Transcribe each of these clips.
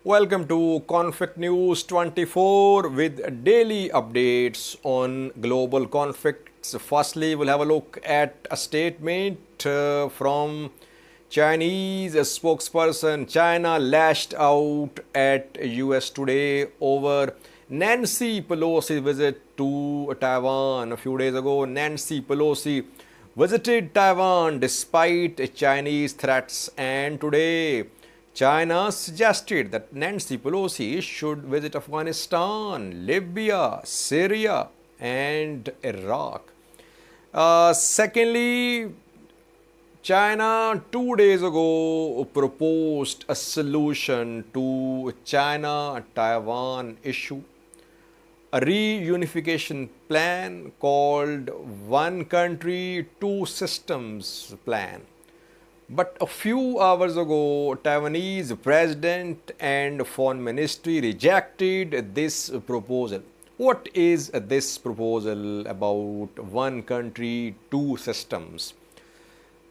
Welcome to Conflict News 24 with daily updates on global conflicts. Firstly, we'll have a look at a statement from Chinese spokesperson. China lashed out at US today over Nancy Pelosi's visit to Taiwan. A few days ago, Nancy Pelosi visited Taiwan despite Chinese threats, and today China suggested that Nancy Pelosi should visit Afghanistan, Libya, Syria, and Iraq. Secondly, China 2 days ago proposed a solution to China-Taiwan issue, a reunification plan called One Country, Two Systems plan. But a few hours ago, Taiwanese president and foreign ministry rejected this proposal. What is this proposal about one country, two systems?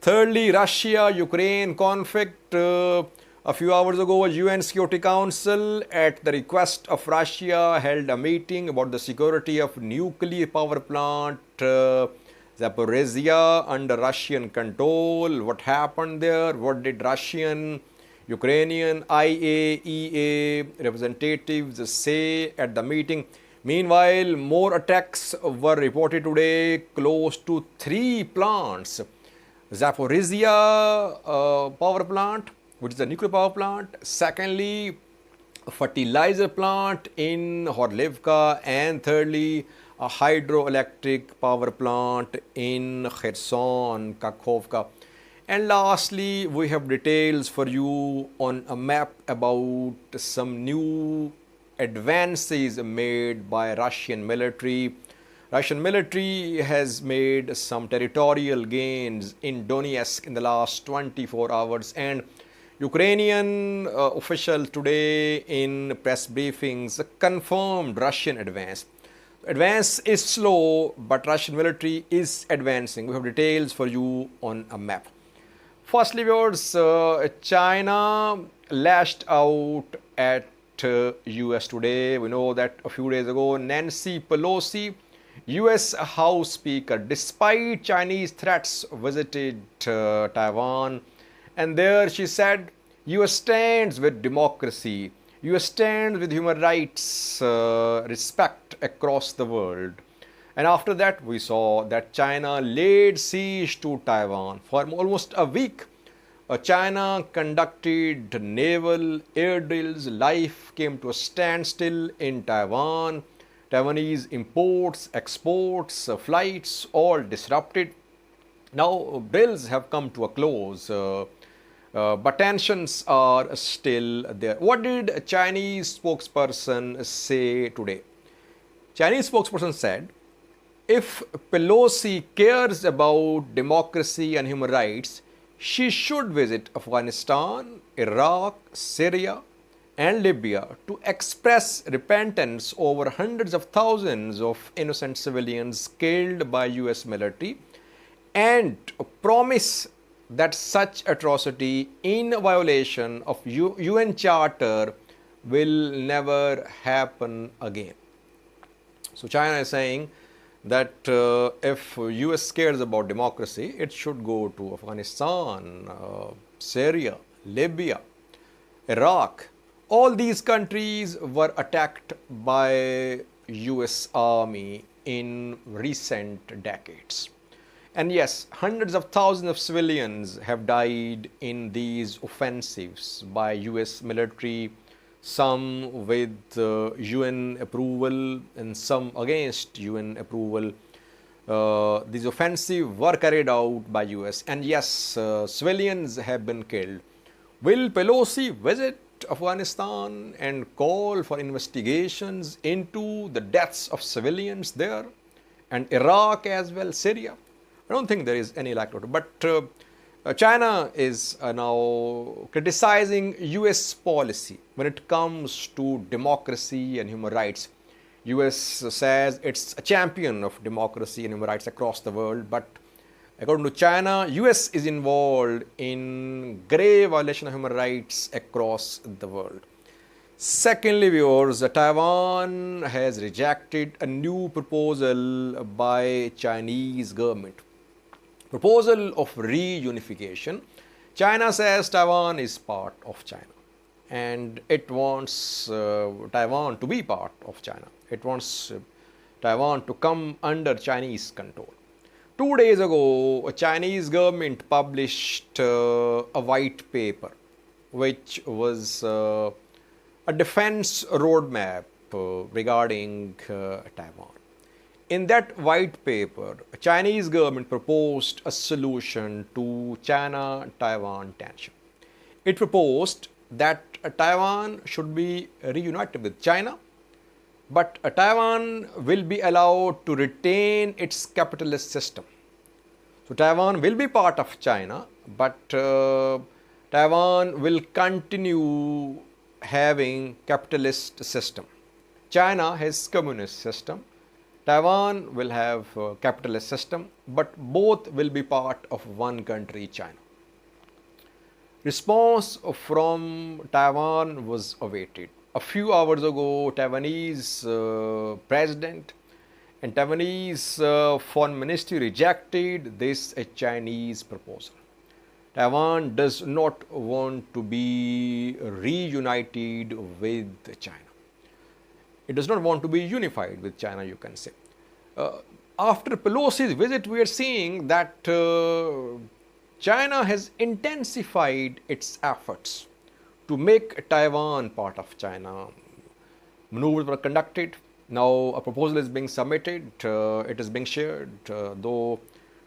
Thirdly, Russia-Ukraine conflict. A few hours ago, UN Security Council, at the request of Russia, held a meeting about the security of nuclear power plant Zaporizhia under Russian control. What happened there? What did Russian, Ukrainian, IAEA representatives say at the meeting? Meanwhile, more attacks were reported today close to 3 plants. Zaporizhia power plant, which is a nuclear power plant. Secondly, a fertilizer plant in Horlivka. And thirdly, a hydroelectric power plant in Kherson, Kakhovka. And lastly, we have details for you on a map about some new advances made by Russian military. Russian military has made some territorial gains in Donetsk in the last 24 hours, and Ukrainian officials today in press briefings confirmed Russian advance. Advance is slow, but Russian military is advancing. We have details for you on a map. Firstly, viewers, China lashed out at US today. We know that a few days ago, Nancy Pelosi, US House Speaker, despite Chinese threats, visited Taiwan. And there she said, US stands with democracy. US stands with human rights respect across the world. And after that, we saw that China laid siege to Taiwan. For almost a week, China conducted naval air drills. Life came to a standstill in Taiwan. Taiwanese imports, exports, flights, all disrupted. Now, drills have come to a close. But tensions are still there. What did a Chinese spokesperson say today? Chinese spokesperson said, if Pelosi cares about democracy and human rights, she should visit Afghanistan, Iraq, Syria, and Libya to express repentance over hundreds of thousands of innocent civilians killed by US military and promise that such atrocity in violation of UN Charter will never happen again. So China is saying that if US cares about democracy, it should go to Afghanistan, Syria, Libya, Iraq. All these countries were attacked by US Army in recent decades. And yes, hundreds of thousands of civilians have died in these offensives by US military, some with UN approval and some against UN approval. These offensives were carried out by US, and yes, civilians have been killed. Will Pelosi visit Afghanistan and call for investigations into the deaths of civilians there, and Iraq as well, Syria? I don't think there is any likelihood. But China is now criticizing US policy when it comes to democracy and human rights. US says it's a champion of democracy and human rights across the world, but according to China, US is involved in grave violation of human rights across the world. Secondly, viewers, Taiwan has rejected a new proposal by Chinese government. Proposal of reunification. China says Taiwan is part of China and it wants Taiwan to be part of China. It wants Taiwan to come under Chinese control. 2 days ago, a Chinese government published a white paper which was a defense roadmap regarding Taiwan. In that white paper, the Chinese government proposed a solution to China-Taiwan tension. It proposed that Taiwan should be reunited with China, but Taiwan will be allowed to retain its capitalist system. So Taiwan will be part of China, but Taiwan will continue having capitalist system. China has communist system. Taiwan will have capitalist system, but both will be part of one country, China. Response from Taiwan was awaited. A few hours ago, Taiwanese president and Taiwanese foreign ministry rejected this Chinese proposal. Taiwan does not want to be reunited with China. It does not want to be unified with China, you can say. After Pelosi's visit, we are seeing that China has intensified its efforts to make Taiwan part of China. Maneuvers were conducted. Now a proposal is being submitted. It is being shared, though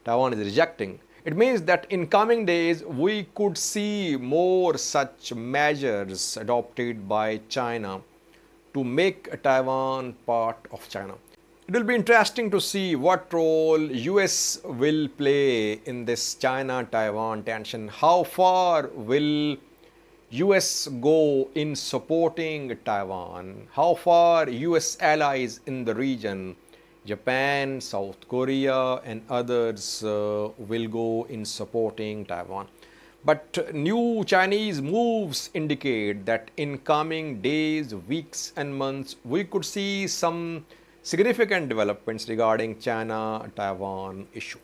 Taiwan is rejecting. It means that in coming days, we could see more such measures adopted by China to make Taiwan part of China. It will be interesting to see what role US will play in this China-Taiwan tension. How far will US go in supporting Taiwan? How far US allies in the region, Japan, South Korea and others will go in supporting Taiwan? But new Chinese moves indicate that in coming days, weeks and months, we could see some significant developments regarding China-Taiwan issue.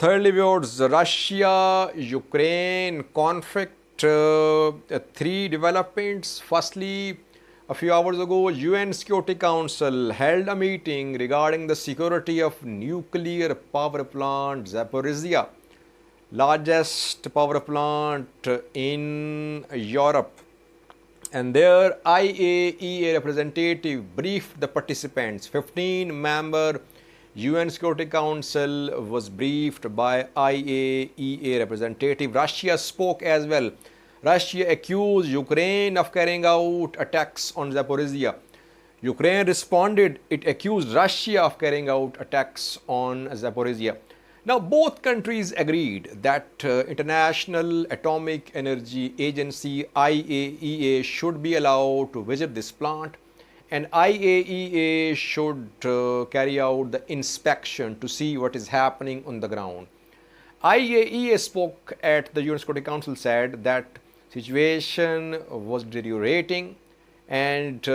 Thirdly, viewers, Russia-Ukraine conflict, 3 developments. Firstly, a few hours ago, UN Security Council held a meeting regarding the security of nuclear power plant Zaporizhia, largest power plant in Europe. And their IAEA representative briefed the participants. 15-member UN Security Council was briefed by IAEA representative. Russia spoke as well. Russia accused Ukraine of carrying out attacks on Zaporizhia. Ukraine responded, it accused Russia of carrying out attacks on Zaporizhia. Now, both countries agreed that International Atomic Energy Agency IAEA should be allowed to visit this plant, and IAEA should carry out the inspection to see what is happening on the ground. IAEA spoke at the UN Security Council, said that situation was deteriorating and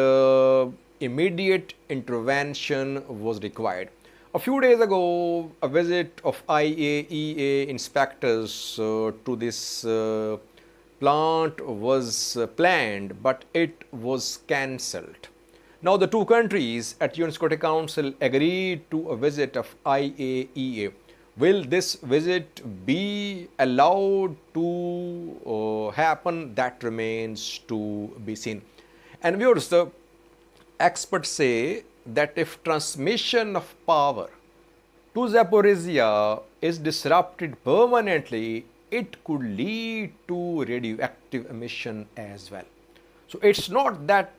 immediate intervention was required. A few days ago, a visit of IAEA inspectors to this plant was planned, but it was cancelled. Now, the two countries at UN Security Council agreed to a visit of IAEA. Will this visit be allowed to happen? That remains to be seen. And viewers, the experts say that if transmission of power to Zaporizhia is disrupted permanently, it could lead to radioactive emission as well. So it's not that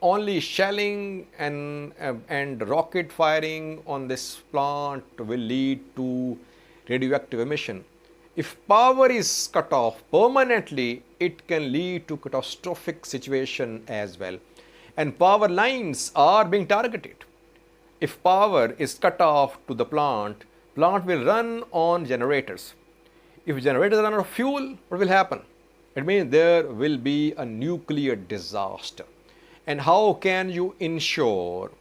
only shelling and rocket firing on this plant will lead to radioactive emission. If power is cut off permanently, it can lead to catastrophic situation as well. And power lines are being targeted. If power is cut off to the plant will run on generators. If generators run out of fuel, what will happen? It means there will be a nuclear disaster. And how can you ensure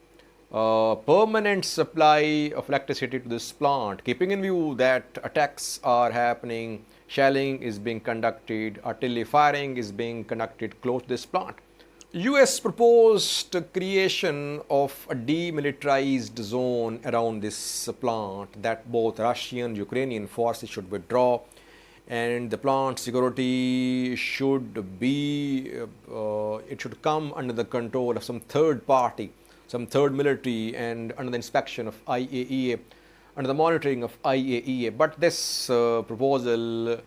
permanent supply of electricity to this plant, keeping in view that attacks are happening, shelling is being conducted, artillery firing is being conducted close to this plant? US proposed creation of a demilitarized zone around this plant, that both Russian and Ukrainian forces should withdraw, and the plant security should be it should come under the control of some third party, some third military, and under the inspection of IAEA, under the monitoring of IAEA. But this proposal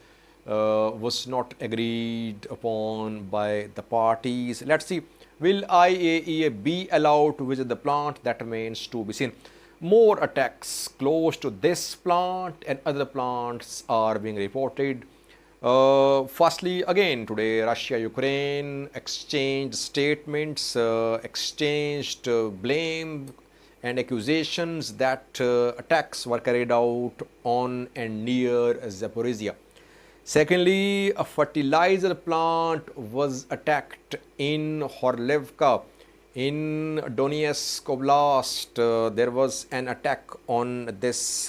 was not agreed upon by the parties. Let's see, will IAEA be allowed to visit the plant? That remains to be seen. More attacks close to this plant and other plants are being reported. Firstly, again today, Russia, Ukraine exchanged statements, exchanged blame and accusations that attacks were carried out on and near Zaporizhia. Secondly, a fertilizer plant was attacked in Horlivka in Donetsk Oblast. There was an attack on this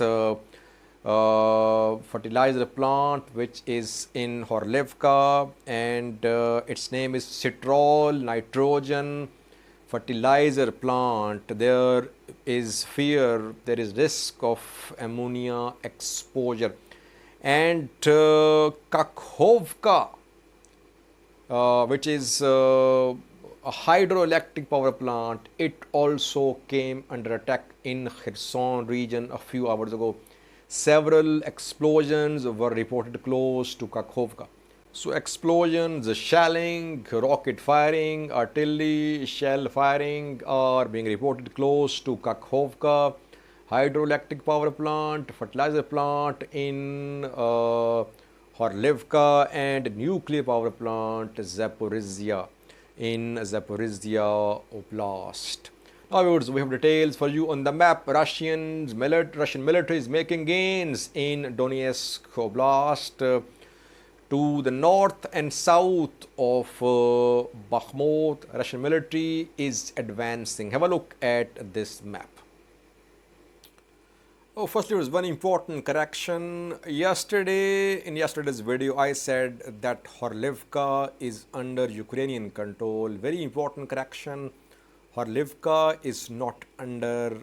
fertilizer plant which is in Horlivka, and its name is Citrol Nitrogen fertilizer plant. There is fear, there is risk of ammonia exposure. And Kakhovka, which is a hydroelectric power plant, it also came under attack in Kherson region a few hours ago. Several explosions were reported close to Kakhovka. So explosions, shelling, rocket firing, artillery shell firing are being reported close to Kakhovka. Hydroelectric power plant, fertilizer plant in Horlivka, and nuclear power plant Zaporizhia in Zaporizhia Oblast. Now viewers, we have details for you on the map. Russian military is making gains in Donetsk Oblast. To the north and south of Bakhmut, Russian military is advancing. Have a look at this map. Oh, firstly, there was one important correction. In yesterday's video, I said that Horlivka is under Ukrainian control. Very important correction. Horlivka is not under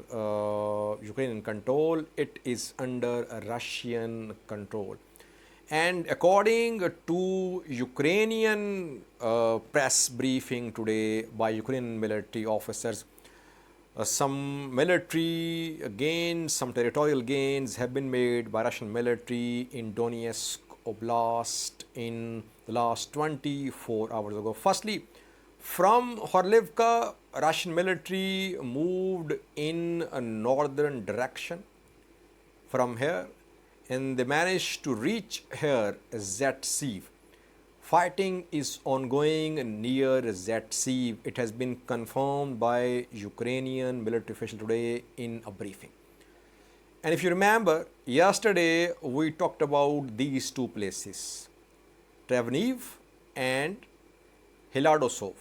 Ukrainian control. It is under Russian control. And according to Ukrainian press briefing today by Ukrainian military officers, some military gains, some territorial gains have been made by Russian military in Donetsk Oblast in the last 24 hours ago. Firstly, from Horlivka, Russian military moved in a northern direction from here, and they managed to reach here Zatsiv. Fighting is ongoing near Zatsiv. It has been confirmed by Ukrainian military official today in a briefing. And if you remember, yesterday we talked about these two places, Trevniv and Hiladosov.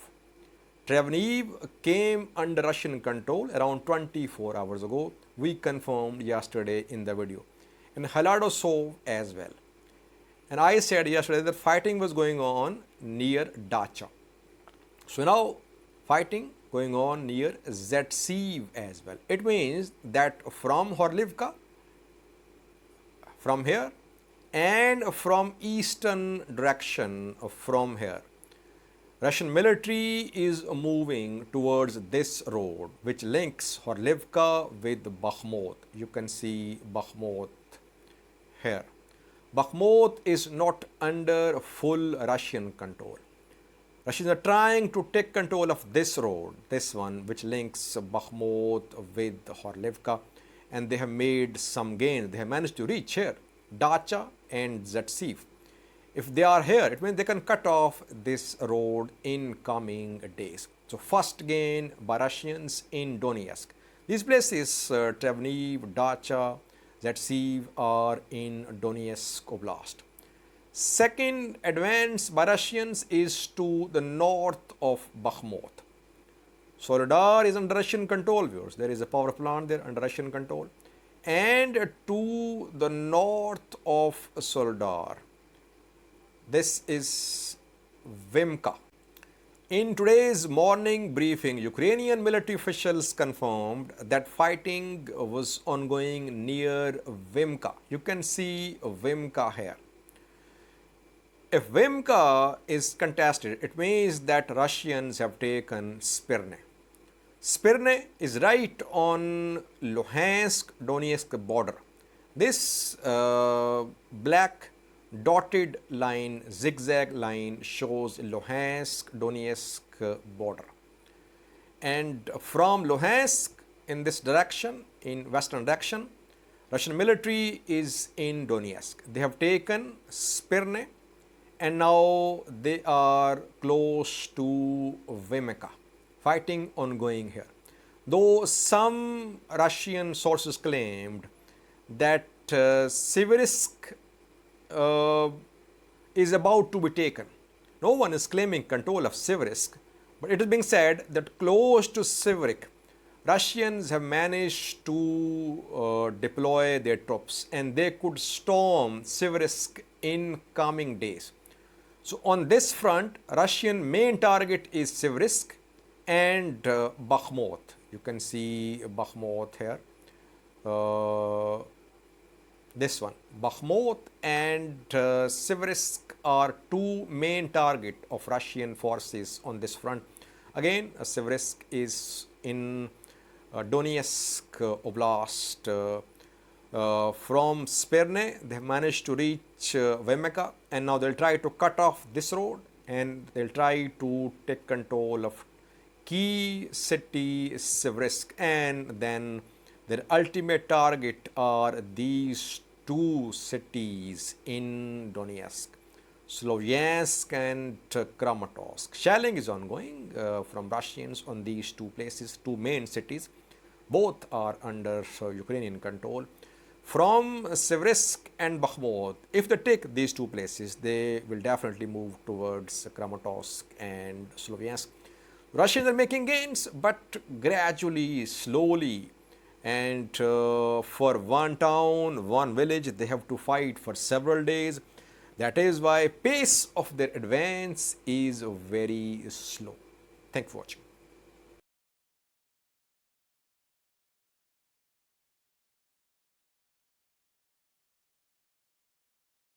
Trevniv came under Russian control around 24 hours ago. We confirmed yesterday in the video. And Hiladosov as well. And I said yesterday that fighting was going on near Dacha. So now fighting going on near Zatsiv as well. It means that from Horlivka, from here, and from eastern direction from here, Russian military is moving towards this road which links Horlivka with Bakhmut. You can see Bakhmut here. Bakhmut is not under full Russian control. Russians are trying to take control of this road, this one, which links Bakhmut with Horlivka, and they have made some gains. They have managed to reach here, Dacha and Zatsiv. If they are here, it means they can cut off this road in coming days. So first gain by Russians in Donetsk. These places, Trevniv, Dacha, Zatsiv are in Donetsk Oblast. Second advance by Russians is to the north of Bakhmut. Soledar is under Russian control, viewers. There is a power plant there under Russian control. And to the north of Soledar, this is Vimka. In today's morning briefing, Ukrainian military officials confirmed that fighting was ongoing near Vimka. You can see Vimka here. If Vimka is contested, it means that Russians have taken Spirne. Spirne is right on Luhansk-Donetsk border. This black dotted line, zigzag line, shows Luhansk-Donetsk border. And from Luhansk in this direction, in western direction, Russian military is in Donetsk. They have taken Spirne and now they are close to Vimka. Fighting ongoing here. Though some Russian sources claimed that Siversk is about to be taken. No one is claiming control of Siversk, but it is being said that close to Siversk, Russians have managed to deploy their troops and they could storm Siversk in coming days. So on this front, Russian main target is Siversk and Bakhmut. You can see Bakhmut here. This one, Bakhmut and Siversk are two main target of Russian forces on this front. Again, Siversk is in Donetsk Oblast. From Spirne, they have managed to reach Vimka, and now they'll try to cut off this road and they'll try to take control of key city Siversk, and then their ultimate target are these two cities in Donetsk, Slovyansk and Kramatorsk. Shelling is ongoing from Russians on these two places, two main cities. Both are under Ukrainian control. From Siversk and Bakhmut, if they take these two places, they will definitely move towards Kramatorsk and Slovyansk. Russians are making gains, but gradually, slowly, and for one town, one village, they have to fight for several days. That is why pace of their advance is very slow. Thank you for watching.